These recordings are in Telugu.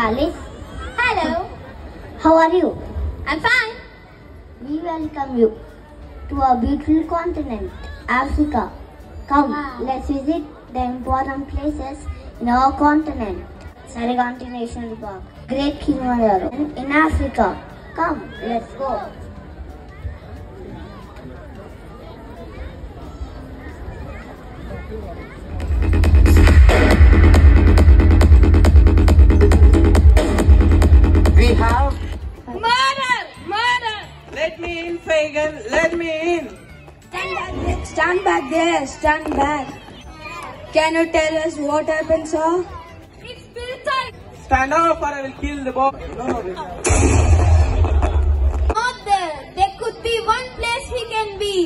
Alice. Hello. How are you? I'm fine. We welcome you to our beautiful continent, Africa. Come, let's visit the important places in our continent. Serengeti National Park, Great Kilimanjaro in Africa. Come, let's go. We have. Murder! Let me in, Fagan. Let me in. Stand back there. Stand back. Can you tell us what happened, sir? It's Pilton. Stand up or I will kill the boy. No. Not there. There could be one place we can be.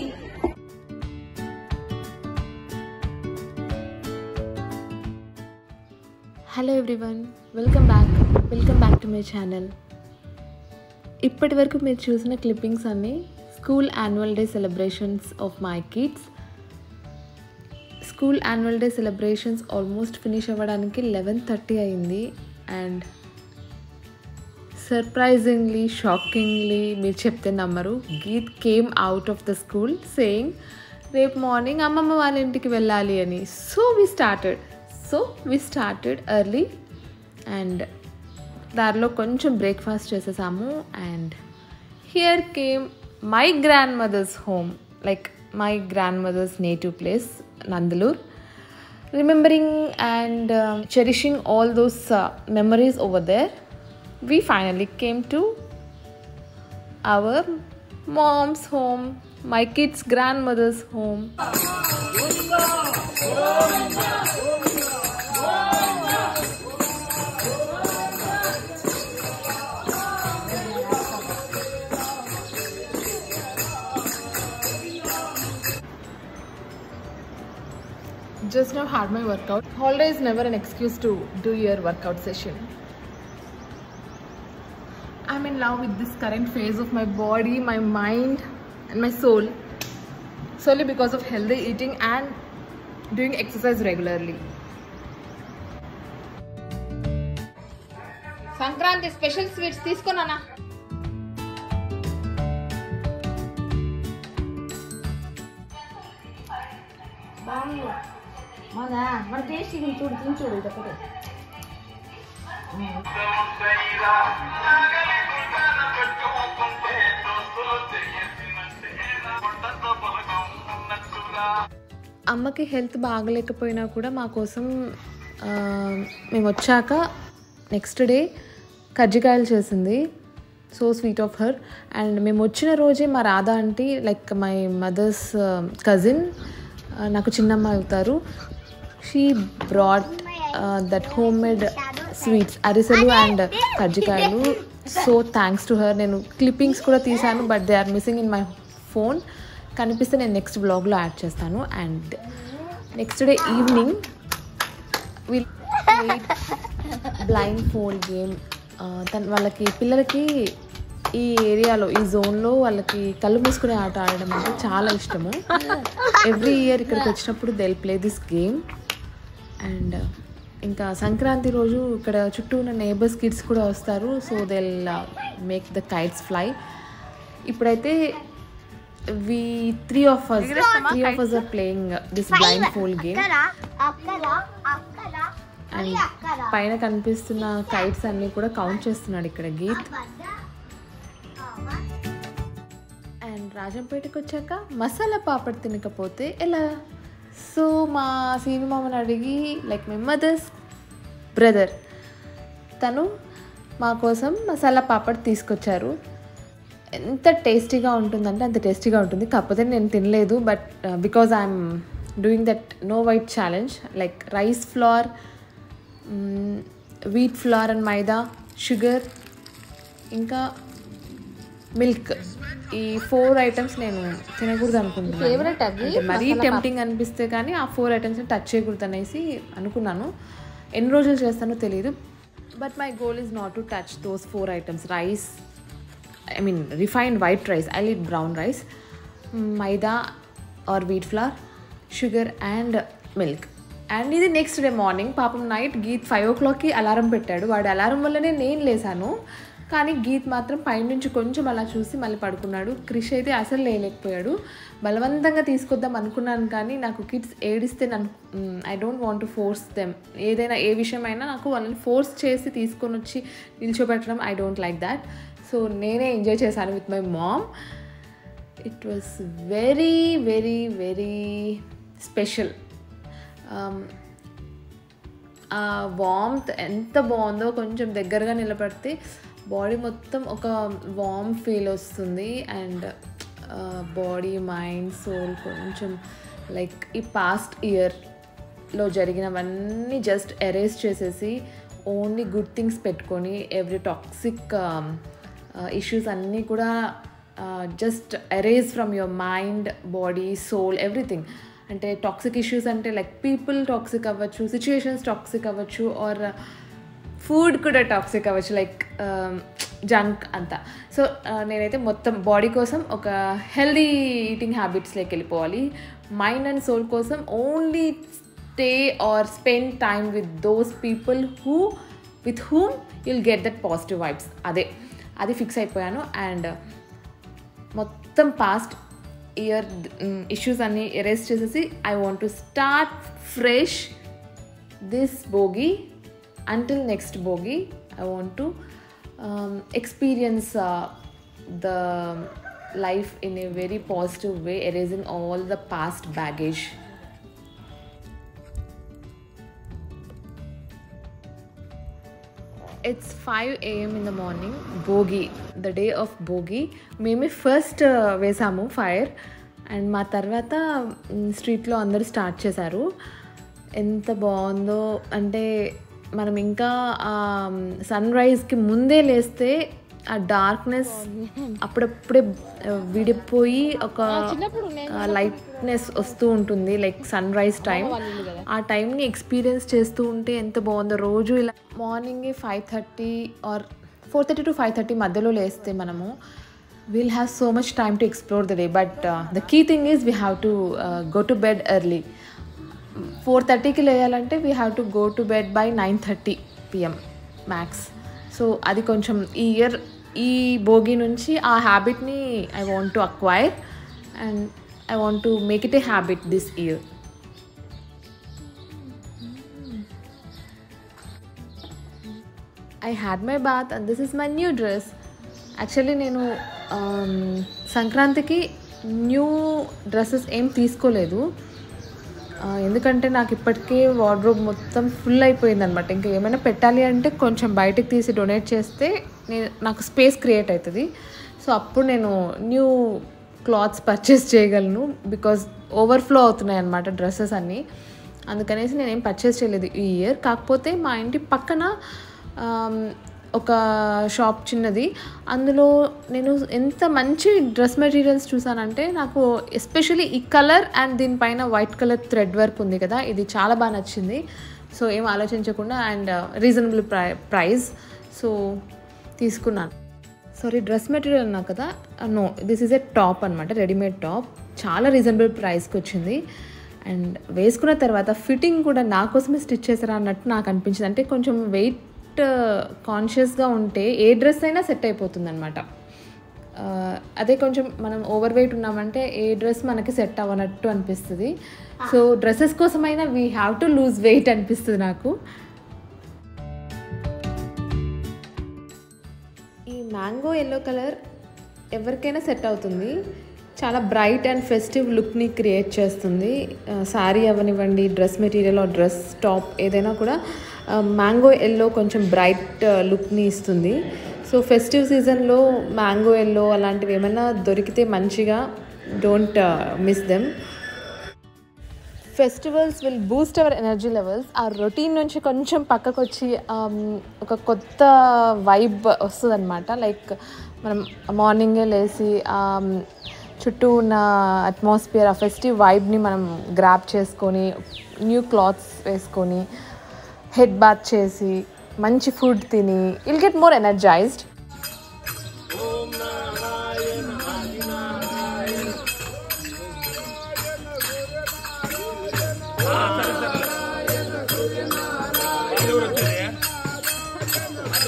Hello everyone welcome back to my channel. ఇప్పటి వరకు మీరు చూసిన క్లిప్పింగ్స్ అన్నీ school annual day celebrations of my kids. School annual day celebrations almost finish అవ్వడానికి 11:30 అయింది. అండ్ సర్ప్రైజింగ్లీ, షాకింగ్లీ, మీరు చెప్తే నమ్మరు, Geet came out of the school saying రేపు మార్నింగ్ అమ్మమ్మ వాళ్ళ ఇంటికి వెళ్ళాలి అని. So we started early and దారిలో కొంచెం బ్రేక్ఫాస్ట్ చేసేసాము. And here came my grandmother's home, like my grandmother's native place Nandalur. Remembering and cherishing all those memories over there, we finally came to our mom's home, my kids' grandmother's home. Just now had my workout. Holiday is never an excuse to do your workout session. I'm in love with this current phase of my body, my mind and my soul, solely because of healthy eating and doing exercise regularly. Sankranti special sweets తీసుకొనానా? మన టేస్టీ చూడు ఇదొకటి. అమ్మకి హెల్త్ బాగలేకపోయినా కూడా మా కోసం మేము వచ్చాక నెక్స్ట్ డే కజ్జికాయలు చేసింది. So sweet of her. And మేము వచ్చిన రోజే మా Radha aunty, like my mother's cousin, నాకు చిన్నమ్మ అవుతారు, she brought that home made sweets, అరిసెలు అండ్ కజ్జికాయలు. So thanks to her. నేను క్లిప్పింగ్స్ కూడా తీశాను, but they are missing in my phone. కనిపిస్తే నేను నెక్స్ట్ బ్లాగ్లో యాడ్ చేస్తాను. And next day evening will blindfold game. వాళ్ళకి పిల్లలకి ఈ ఏరియాలో, ఈ జోన్లో వాళ్ళకి కళ్ళు మూసుకునే ఆట ఆడడం అంటే చాలా ఇష్టము. ఎవ్రీ ఇయర్ ఇక్కడికి వచ్చినప్పుడు they will play this game. And ఇంకా సంక్రాంతి రోజు ఇక్కడ చుట్టూ ఉన్న నేబర్స్ కిడ్స్ కూడా వస్తారు. So they will make the kites fly. ఇప్పుడైతే three of us are playing this blindfold game. And పైన కనిపిస్తున్న కైట్స్ అన్నీ కూడా కౌంట్ చేస్తున్నాడు ఇక్కడ గీత్. అండ్ రాజంపేటకి వచ్చాక మసాలా పాపడ్ తినకపోతే ఎలా? సో మా సీవి మామని అడిగి, లైక్ మై మదర్స్ బ్రదర్, తను మా కోసం మసాలా పాపడ్ తీసుకొచ్చారు. ఎంత టేస్టీగా ఉంటుందంటే అంత టేస్టీగా ఉంటుంది. కాకపోతే నేను తినలేదు, but because I'm doing that no white challenge, like rice flour, wheat flour and maida, sugar, ఇంకా మిల్క్, ఈ 4 ఐటమ్స్ నేను తినకూడదు అనుకుంటున్నాను. ఫేవరెట్ అది. మరీ టెంప్టింగ్ అనిపిస్తే కానీ ఆ 4 ఐటమ్స్ని టచ్ చేయకూడదు అనేసి అనుకున్నాను. ఎన్ని రోజులు చేస్తానో తెలియదు, but my goal is not to touch those 4 items. Rice, I mean refined white rice, I'll eat brown rice, maida or wheat flour, sugar and milk. And ఇది నెక్స్ట్ డే మార్నింగ్. పాపం నైట్ గీత్ 5 o'clockకి అలారం పెట్టాడు. వాడి అలారం వల్లనే నేను లేసాను. కానీ గీత్ మాత్రం పైనుంచి కొంచెం అలా చూసి మళ్ళీ పడుకున్నాడు. క్రిష్ అయితే అసలు లేకపోయాడు. బలవంతంగా తీసుకొద్దాం అనుకున్నాను, కానీ నాకు కిడ్స్ ఏడిస్తే I don't want to force them. ఏదైనా ఏ విషయమైనా నాకు వాళ్ళని ఫోర్స్ చేసి తీసుకొని వచ్చి నిల్చోబెట్టడం I don't like that. So నేనే ఎంజాయ్ చేశాను with my mom. It was very very very special. ఆ వార్మ్త్ ఎంత బాగుందో, కొంచెం దగ్గరగా నిలబడితే బాడీ మొత్తం ఒక వార్మ్ ఫీల్ వస్తుంది. అండ్ బాడీ, మైండ్, సోల్ కొంచెం లైక్ ఈ పాస్ట్ ఇయర్లో జరిగినవన్నీ జస్ట్ ఎరేజ్ చేసేసి ఓన్లీ గుడ్ థింగ్స్ పెట్టుకొని ఎవ్రీ టాక్సిక్ ఇష్యూస్ అన్నీ కూడా just erase from your mind, body, soul, everything. అంటే టాక్సిక్ ఇష్యూస్ అంటే లైక్ పీపుల్ టాక్సిక్ అవ్వచ్చు, సిచ్యుయేషన్స్ టాక్సిక్ అవ్వచ్చు, ఆర్ ఫుడ్ కూడా టాక్సిక్ అవ్వచ్చు, లైక్ జంక్ అంతా. సో నేనైతే మొత్తం బాడీ కోసం ఒక హెల్దీ ఈటింగ్ హ్యాబిట్స్లోకి వెళ్ళిపోవాలి. మైండ్ అండ్ సోల్ కోసం only stay or spend time with those people with whom you'll get that positive vibes. అది ఫిక్స్ అయిపోయాను. అండ్ మొత్తం పాస్ట్ ఇయర్ ఇష్యూస్ అన్నీ ఎరేజ్ చేసేసి I want to start fresh this Bhogi. Until next Bogi, I want to experience the life in a very positive way, erasing all the past baggage. It's 5 a.m. in the morning. Bogi, the day of Bogi. Meme first vesamu fire, and మా తర్వాత స్ట్రీట్లో అందరూ స్టార్ట్ చేశారు. ఎంత బాగుందో అంటే మనం ఇంకా సన్ రైజ్కి ముందే లేస్తే ఆ డార్క్నెస్ అప్పుడప్పుడే విడిపోయి ఒక లైట్నెస్ వస్తూ ఉంటుంది, లైక్ సన్ రైజ్ టైం. ఆ టైంని ఎక్స్పీరియన్స్ చేస్తూ ఉంటే ఎంత బాగుందో. రోజు ఇలా మార్నింగే 5:30 ఆర్ 4:30 to 5:30 మధ్యలో లేస్తే మనము we'll have so much time to explore the day, but the key thing is we have to go to bed early. 4:30కి లేయాలంటే we have to go to bed by 9:30 PM max. So అది కొంచెం ఈ ఇయర్ ఈ భోగి నుంచి ఆ హ్యాబిట్ని I want to acquire and I want to make it a habit this year. I had my bath and this is my new dress. Actually నేను సంక్రాంతికి న్యూ డ్రెస్సెస్ ఏం తీసుకోలేదు, ఎందుకంటే నాకు ఇప్పటికే వార్డ్రోబ్ మొత్తం ఫుల్ అయిపోయింది అనమాట. ఇంకా ఏమైనా పెట్టాలి అంటే కొంచెం బయటకు తీసి డొనేట్ చేస్తే నాకు స్పేస్ క్రియేట్ అవుతుంది. సో అప్పుడు నేను న్యూ క్లాత్స్ పర్చేస్ చేయగలను, బికాజ్ ఓవర్ఫ్లో అవుతున్నాయి అనమాట డ్రెస్సెస్ అన్నీ. అందుకనేసి నేనేం పర్చేస్ చేయలేదు ఈ ఇయర్. కాకపోతే మా ఇంటి పక్కన ఒక షాప్ చిన్నది, అందులో నేను ఎంత మంచి డ్రెస్ మెటీరియల్స్ చూసానంటే నాకు ఎస్పెషల్లీ ఈ కలర్ అండ్ దీనిపైన వైట్ కలర్ థ్రెడ్ వర్క్ ఉంది కదా, ఇది చాలా బాగా నచ్చింది. సో ఏం ఆలోచించకుండా అండ్ రీజనబుల్ ప్రైస్, సో తీసుకున్నాను. సారీ, డ్రెస్ మెటీరియల్ అన్నా కదా, no, this is a top అనమాట, రెడీమేడ్ టాప్. చాలా రీజనబుల్ ప్రైస్కి వచ్చింది. అండ్ వేసుకున్న తర్వాత ఫిట్టింగ్ కూడా నా కోసమే స్టిచ్ చేశారా అన్నట్టు నాకు అనిపించింది. అంటే కొంచెం వెయిట్ కాన్షియస్గా ఉంటే ఏ డ్రెస్ అయినా సెట్ అయిపోతుంది అనమాట. అదే కొంచెం మనం ఓవర్ వెయిట్ ఉన్నామంటే ఏ డ్రెస్ మనకి సెట్ అవ్వనట్టు అనిపిస్తుంది. సో డ్రెస్సెస్ కోసమైనా we have to lose weight అనిపిస్తుంది నాకు. ఈ మ్యాంగో ఎల్లో కలర్ ఎవరికైనా సెట్ అవుతుంది, చాలా బ్రైట్ అండ్ ఫెస్టివ్ లుక్ని క్రియేట్ చేస్తుంది. శారీ అవనివ్వండి, డ్రెస్ మెటీరియల్ డ్రెస్ టాప్ ఏదైనా కూడా మ్యాంగో ఎల్లో కొంచెం బ్రైట్ లుక్ని ఇస్తుంది. సో ఫెస్టివ్ సీజన్లో మ్యాంగో ఎల్లో అలాంటివి ఏమైనా దొరికితే మంచిగా, don't miss them. Festivals will Boost our energy levels. ఆ రొటీన్ నుంచి కొంచెం పక్కకు వచ్చి ఒక కొత్త వైబ్ వస్తుంది అనమాట. లైక్ మనం మార్నింగే లేచి చుట్టూ ఉన్న అట్మాస్ఫియర్, ఆ ఫెస్టివ్ వైబ్ని మనం గ్రాప్ చేసుకొని, న్యూ క్లాత్స్ వేసుకొని, హెడ్ బాత్ చేసి, మంచి ఫుడ్ తిని, will get more energized.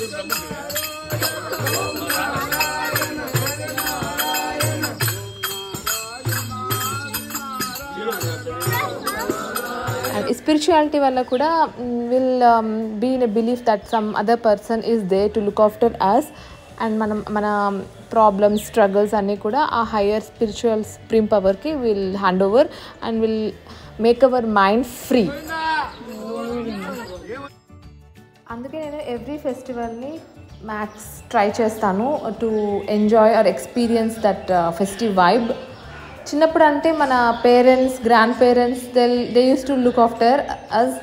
And spirituality వల్ల కూడా will be in a belief that some other person is there to look after us, and మన ప్రాబ్లమ్స్ స్ట్రగుల్స్ అన్నీ కూడా ఆ హయ్యర్ స్పిరిచువల్ సుప్రీం పవర్కి will hand over and will make our mind free. అందుకే నేను ఎవ్రీ ఫెస్టివల్ని మ్యాక్స్ ట్రై చేస్తాను to enjoy or experience that festive vibe. చిన్నప్పుడు అంటే మన parents, grandparents they use to look after us,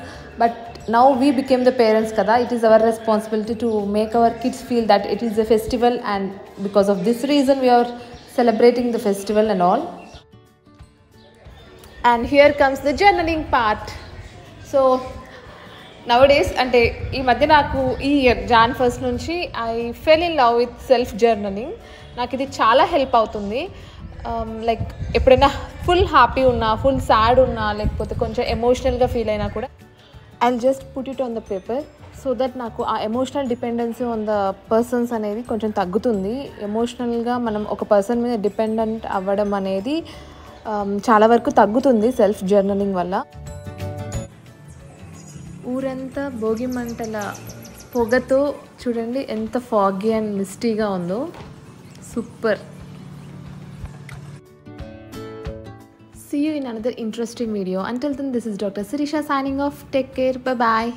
but now we became the parents kada. It is our responsibility to make our kids feel that it is a festival, and because of this reason we are celebrating the festival and all. And here comes the journaling part. So nowadays ante ee madhya naku ee year Jan 1st nunchi I fell in love with self journaling. నాకు ఇది చాలా హెల్ప్ అవుతుంది. లైక్ ఎప్పుడైనా ఫుల్ హ్యాపీ ఉన్నా, ఫుల్ సాడ్ ఉన్నా, లేకపోతే కొంచెం ఎమోషనల్గా ఫీల్ అయినా కూడా I'll just put it on the paper so that నాకు ఆ emotional dependency on the persons అనేది కొంచెం తగ్గుతుంది. ఎమోషనల్గా మనం ఒక పర్సన్ మీద డిపెండెంట్ అవ్వడం అనేది చాలా వరకు తగ్గుతుంది సెల్ఫ్ జర్నలింగ్ వల్ల. ఊరంతా భోగి మంటల పొగతో చూడండి ఎంత ఫాగీ అండ్ మిస్టీగా ఉందో. Super. See you in another interesting video. Until then, this is Dr. Sirisha signing off. Take care. Bye-bye.